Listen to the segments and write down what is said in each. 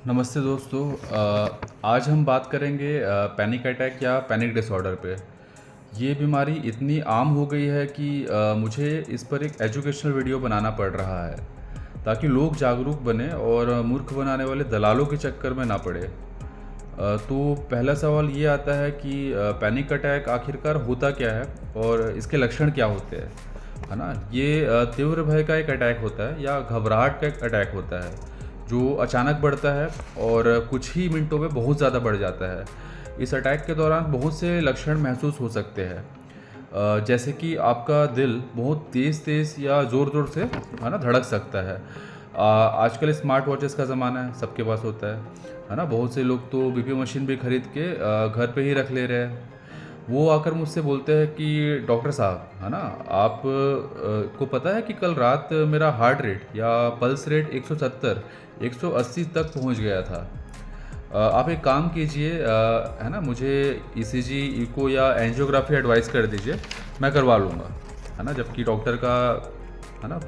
नमस्ते दोस्तों। आज हम बात करेंगे पैनिक अटैक या पैनिक डिसऑर्डर पे। ये बीमारी इतनी आम हो गई है कि मुझे इस पर एक एजुकेशनल वीडियो बनाना पड़ रहा है ताकि लोग जागरूक बने और मूर्ख बनाने वाले दलालों के चक्कर में ना पड़े। तो पहला सवाल ये आता है कि पैनिक अटैक आखिरकार होता क्या है और इसके लक्षण क्या होते हैं, है ना? ये तीव्र भय का एक अटैक होता है या घबराहट का एक अटैक होता है जो अचानक बढ़ता है और कुछ ही मिनटों में बहुत ज़्यादा बढ़ जाता है। इस अटैक के दौरान बहुत से लक्षण महसूस हो सकते हैं, जैसे कि आपका दिल बहुत तेज़ तेज़ या ज़ोर ज़ोर से, है ना, धड़क सकता है। आजकल स्मार्ट वॉचेस का ज़माना है, सबके पास होता है ना? बहुत से लोग तो बीपी मशीन भी खरीद के घर पे ही रख ले रहे हैं। वो आकर मुझसे बोलते हैं कि डॉक्टर साहब, है ना, आप को पता है कि कल रात मेरा हार्ट रेट या पल्स रेट 170 180 तक पहुंच गया था। आप एक काम कीजिए, है ना, मुझे ईसीजी, इको या एंजियोग्राफी एडवाइस कर दीजिए, मैं करवा लूँगा, है ना? जबकि डॉक्टर का, है ना,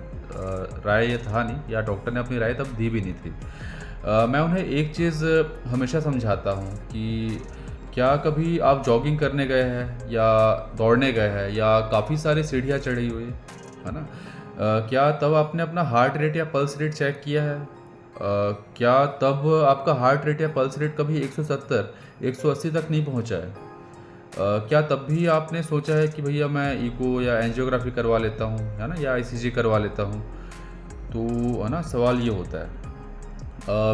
राय ये था नहीं, या डॉक्टर ने अपनी राय तब दी भी नहीं थी। मैं उन्हें एक चीज़ हमेशा समझाता हूँ कि क्या कभी आप जॉगिंग करने गए हैं या दौड़ने गए हैं या काफ़ी सारी सीढ़ियाँ चढ़ी हुई, है ना? क्या तब आपने अपना हार्ट रेट या पल्स रेट चेक किया है? क्या तब आपका हार्ट रेट या पल्स रेट कभी 170 180 तक नहीं पहुंचा है? क्या तब भी आपने सोचा है कि भैया मैं इको या एंजियोग्राफी करवा लेता हूँ, है ना, या ईसीजी करवा लेता हूँ? तो, है ना, सवाल ये होता है।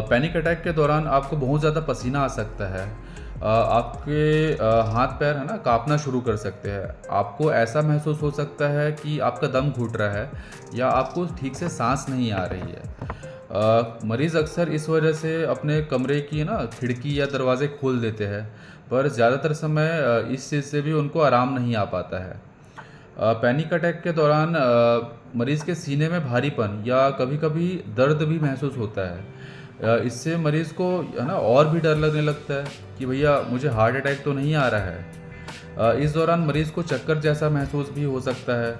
पैनिक अटैक के दौरान आपको बहुत ज़्यादा पसीना आ सकता है। आपके हाथ पैर, है ना, काँपना शुरू कर सकते हैं। आपको ऐसा महसूस हो सकता है कि आपका दम घुट रहा है या आपको ठीक से सांस नहीं आ रही है। मरीज़ अक्सर इस वजह से अपने कमरे की, ना, खिड़की या दरवाजे खोल देते हैं, पर ज़्यादातर समय इस चीज़ से भी उनको आराम नहीं आ पाता है। पैनिक अटैक के दौरान मरीज़ के सीने में भारीपन या कभी-कभी दर्द भी महसूस होता है। इससे मरीज़ को, है ना, और भी डर लगने लगता है कि भैया मुझे हार्ट अटैक तो नहीं आ रहा है। इस दौरान मरीज़ को चक्कर जैसा महसूस भी हो सकता है।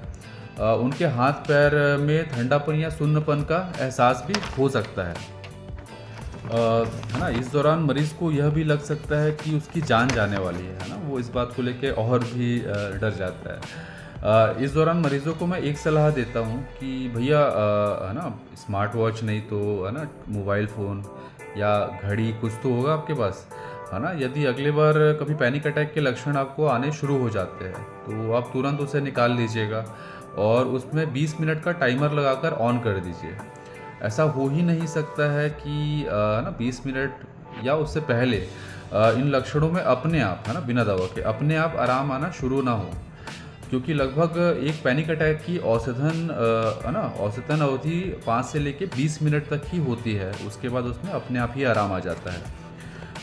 उनके हाथ पैर में ठंडापन या सुन्नपन का एहसास भी हो सकता है। है ना, इस दौरान मरीज़ को यह भी लग सकता है कि उसकी जान जाने वाली है ना? वो इस बात को लेके और भी डर जाता है। इस दौरान मरीज़ों को मैं एक सलाह देता हूँ कि भैया, है ना, स्मार्ट वॉच नहीं तो, है ना, मोबाइल फ़ोन या घड़ी कुछ तो होगा आपके पास, है ना? यदि अगली बार कभी पैनिक अटैक के लक्षण आपको आने शुरू हो जाते हैं, तो आप तुरंत उसे निकाल लीजिएगा और उसमें 20 मिनट का टाइमर लगाकर ऑन कर दीजिए। ऐसा हो ही नहीं सकता है कि ना 20 मिनट या उससे पहले इन लक्षणों में अपने आप, है ना, बिना दवा के अपने आप आराम आना शुरू ना हो, क्योंकि लगभग एक पैनिक अटैक की औसतन, है ना, औसतन अवधि 5 से लेके 20 मिनट तक ही होती है। उसके बाद उसमें अपने आप ही आराम आ जाता है।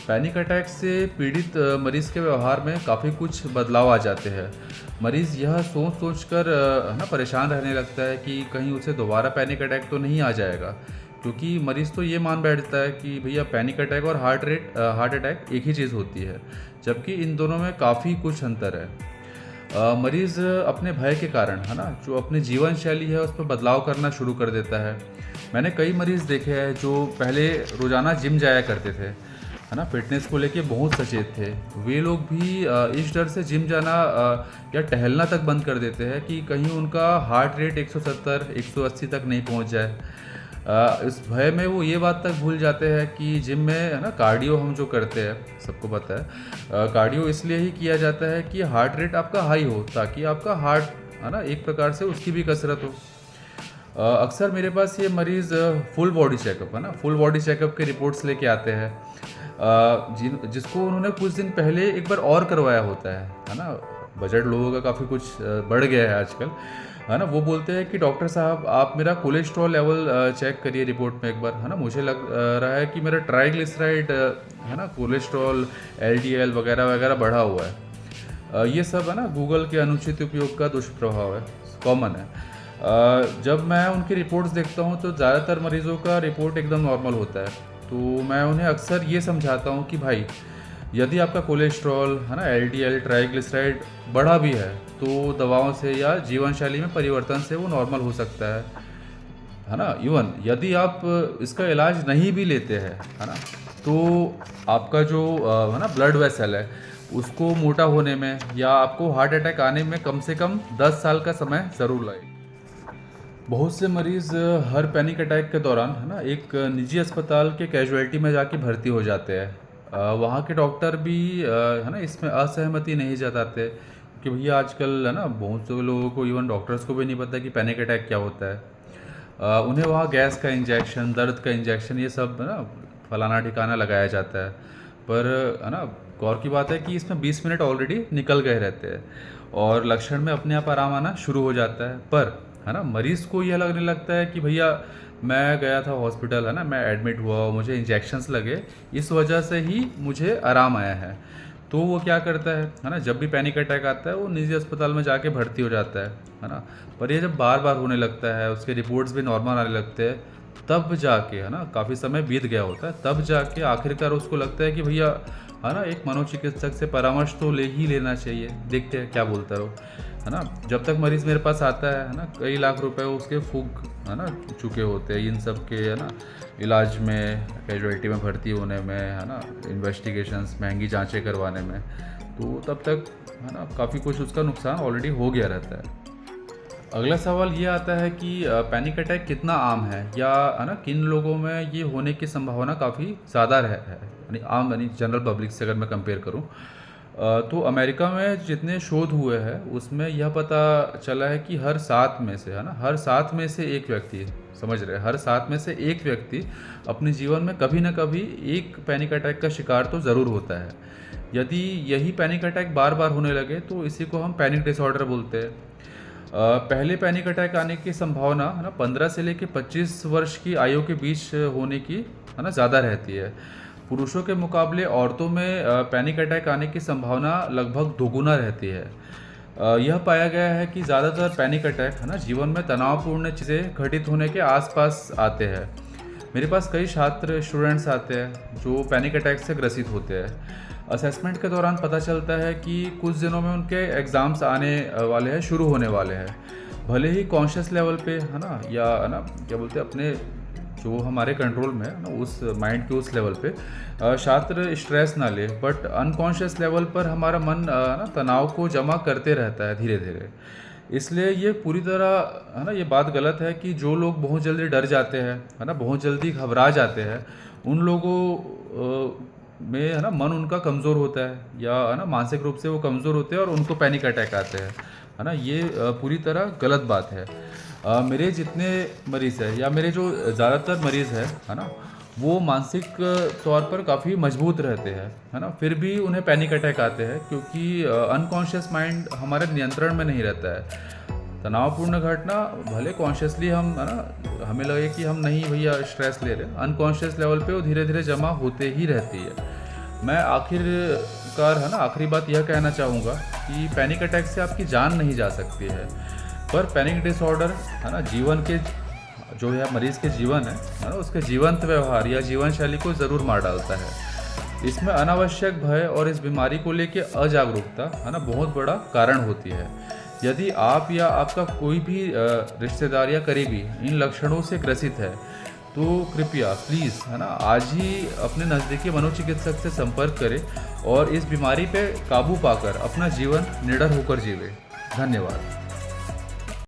पैनिक अटैक से पीड़ित मरीज़ के व्यवहार में काफ़ी कुछ बदलाव आ जाते हैं। मरीज़ यह सोच सोच कर, है ना, परेशान रहने लगता है कि कहीं उसे दोबारा पैनिक अटैक तो नहीं आ जाएगा, क्योंकि मरीज़ तो ये मान बैठता है कि भैया पैनिक अटैक और हार्ट अटैक एक ही चीज़ होती है, जबकि इन दोनों में काफ़ी कुछ अंतर है। मरीज़ अपने भय के कारण, है ना, जो अपनी जीवन शैली है उस पर बदलाव करना शुरू कर देता है। मैंने कई मरीज़ देखे हैं जो पहले रोज़ाना जिम जाया करते थे, है ना, फ़िटनेस को लेके बहुत सचेत थे। वे लोग भी इस डर से जिम जाना या टहलना तक बंद कर देते हैं कि कहीं उनका हार्ट रेट 170 180 तक नहीं पहुंच जाए। इस भय में वो ये बात तक भूल जाते हैं कि जिम में, है ना, कार्डियो हम जो करते हैं, सबको पता है, कार्डियो इसलिए ही किया जाता है कि हार्ट रेट आपका हाई हो, ताकि आपका हार्ट, है ना, एक प्रकार से उसकी भी कसरत हो। अक्सर मेरे पास ये मरीज़ फुल बॉडी चेकअप, है ना, फुल बॉडी चेकअप के रिपोर्ट्स लेके आते हैं, जिसको उन्होंने कुछ दिन पहले एक बार और करवाया होता है ना? बजट लोगों का काफ़ी कुछ बढ़ गया है आजकल, है ना? वो बोलते हैं कि डॉक्टर साहब आप मेरा कोलेस्ट्रॉल लेवल चेक करिए रिपोर्ट में एक बार, है ना? मुझे लग रहा है कि मेरा ट्राइग्लिसराइड, है ना, कोलेस्ट्रॉल, एलडीएल वगैरह वगैरह बढ़ा हुआ है। ये सब, है ना, गूगल के अनुचित उपयोग का दुष्प्रभाव है, कॉमन है। जब मैं उनकी रिपोर्ट्स देखता हूँ तो ज़्यादातर मरीज़ों का रिपोर्ट एकदम नॉर्मल होता है। तो मैं उन्हें अक्सर ये समझाता हूँ कि भाई, यदि आपका कोलेस्ट्रॉल, है ना, एलडीएल, ट्राइग्लिसराइड बढ़ा भी है, तो दवाओं से या जीवन शैली में परिवर्तन से वो नॉर्मल हो सकता है। है ना। इवन यदि आप इसका इलाज नहीं भी लेते हैं, है ना, तो आपका जो है ना ब्लड वेसल है उसको मोटा होने में या आपको हार्ट अटैक आने में कम से कम 10 साल का समय ज़रूर लगे। बहुत से मरीज़ हर पैनिक अटैक के दौरान, है ना, एक निजी अस्पताल के कैजुअलिटी में जाके भर्ती हो जाते हैं। वहाँ के डॉक्टर भी है ना इसमें असहमति नहीं जताते कि भैया आजकल, है ना, बहुत से लोगों को, इवन डॉक्टर्स को भी नहीं पता कि पैनिक अटैक क्या होता है। उन्हें वहाँ गैस का इंजेक्शन, दर्द का इंजेक्शन, ये सब, है ना, फलाना ठिकाना लगाया जाता है। पर, है ना, गौर की बात है कि इसमें 20 मिनट ऑलरेडी निकल गए रहते हैं और लक्षण में अपने आप आराम आना शुरू हो जाता है। पर, है ना, मरीज़ को यह लगने लगता है कि भैया मैं गया था हॉस्पिटल, है ना, मैं एडमिट हुआ, मुझे इंजेक्शंस लगे, इस वजह से ही मुझे आराम आया है। तो वो क्या करता है ना, जब भी पैनिक अटैक आता है वो निजी अस्पताल में जाके भर्ती हो जाता है ना। पर ये जब बार बार होने लगता है, उसके रिपोर्ट्स भी नॉर्मल आने लगते हैं, तब जाके, है ना, काफ़ी समय बीत गया होता है, तब जाके आखिरकार उसको लगता है कि भैया, है ना, एक मनोचिकित्सक से परामर्श तो ले ही लेना चाहिए, देखते हैं क्या बोलता रहो, है ना। जब तक मरीज़ मेरे पास आता है ना, कई लाख रुपए उसके फूक, है ना, चुके होते हैं इन सब के, है ना, इलाज में, कैजुअलिटी में भर्ती होने में, है ना, इन्वेस्टिगेशंस, महंगी जांचें करवाने में। तो तब तक, है ना, काफ़ी कुछ उसका नुकसान ऑलरेडी हो गया रहता है। अगला सवाल ये आता है कि पैनिक अटैक कितना आम है, या, है ना, किन लोगों में ये होने की संभावना काफ़ी ज़्यादा है, यानी आम, यानी जनरल पब्लिक से अगर मैं कंपेयर करूँ। तो अमेरिका में जितने शोध हुए हैं उसमें यह पता चला है कि हर 7 में से, है ना, हर 7 में से एक व्यक्ति, समझ रहे हैं, हर 7 में से एक व्यक्ति अपने जीवन में कभी ना कभी एक पैनिक अटैक का शिकार तो ज़रूर होता है। यदि यही पैनिक अटैक बार बार होने लगे तो इसी को हम पैनिक डिसऑर्डर बोलते हैं। पहले पैनिक अटैक आने की संभावना, है ना, 15 से लेकर 25 वर्ष की आयु के बीच होने की, है ना, ज़्यादा रहती है। पुरुषों के मुकाबले औरतों में पैनिक अटैक आने की संभावना लगभग दोगुना रहती है। यह पाया गया है कि ज़्यादातर पैनिक अटैक, है ना, जीवन में तनावपूर्ण चीज़ें घटित होने के आसपास आते हैं। मेरे पास कई छात्र, स्टूडेंट्स आते हैं जो पैनिक अटैक से ग्रसित होते हैं। असेसमेंट के दौरान पता चलता है कि कुछ दिनों में उनके एग्ज़ाम्स आने वाले हैं, शुरू होने वाले हैं। भले ही कॉन्शियस लेवल पे, है ना, या, है ना, क्या बोलते हैं, अपने जो हमारे कंट्रोल में है ना, उस माइंड के उस लेवल पे छात्र स्ट्रेस ना ले, बट अनकॉन्शियस लेवल पर हमारा मन, ना, तनाव को जमा करते रहता है धीरे धीरे। इसलिए ये पूरी तरह, है ना, ये बात गलत है कि जो लोग बहुत जल्दी डर जाते हैं, है ना, बहुत जल्दी घबरा जाते हैं, उन लोगों में, है ना, मन उनका कमज़ोर होता है, या, है ना, मानसिक रूप से वो कमज़ोर होते हैं और उनको पैनिक अटैक आते हैं, है ना। ये पूरी तरह गलत बात है। मेरे जितने मरीज़ हैं, या मेरे जो ज़्यादातर मरीज़ है ना, वो मानसिक तौर पर काफ़ी मजबूत रहते हैं, है ना, फिर भी उन्हें पैनिक अटैक आते हैं क्योंकि अनकॉन्शियस माइंड हमारे नियंत्रण में नहीं रहता है। तनावपूर्ण घटना भले कॉन्शियसली हम, है ना, हमें लगे कि हम नहीं भैया स्ट्रेस ले रहे, अनकॉन्शियस लेवल पे वो धीरे धीरे जमा होते ही रहती है। मैं आखिरकार, है ना, आखिरी बात यह कहना चाहूँगा कि पैनिक अटैक से आपकी जान नहीं जा सकती है, पर पैनिक डिसऑर्डर, है ना, जीवन के, जो है मरीज़ के जीवन है ना, उसके जीवंत व्यवहार या जीवन शैली को ज़रूर मार डालता है। इसमें अनावश्यक भय और इस बीमारी को लेके अजागरूकता, है ना, बहुत बड़ा कारण होती है। यदि आप या आपका कोई भी रिश्तेदार या करीबी इन लक्षणों से ग्रसित है तो कृपया प्लीज़, है ना, आज ही अपने नज़दीकी मनोचिकित्सक से संपर्क करें और इस बीमारी पे काबू पाकर अपना जीवन निडर होकर जीवे। धन्यवाद।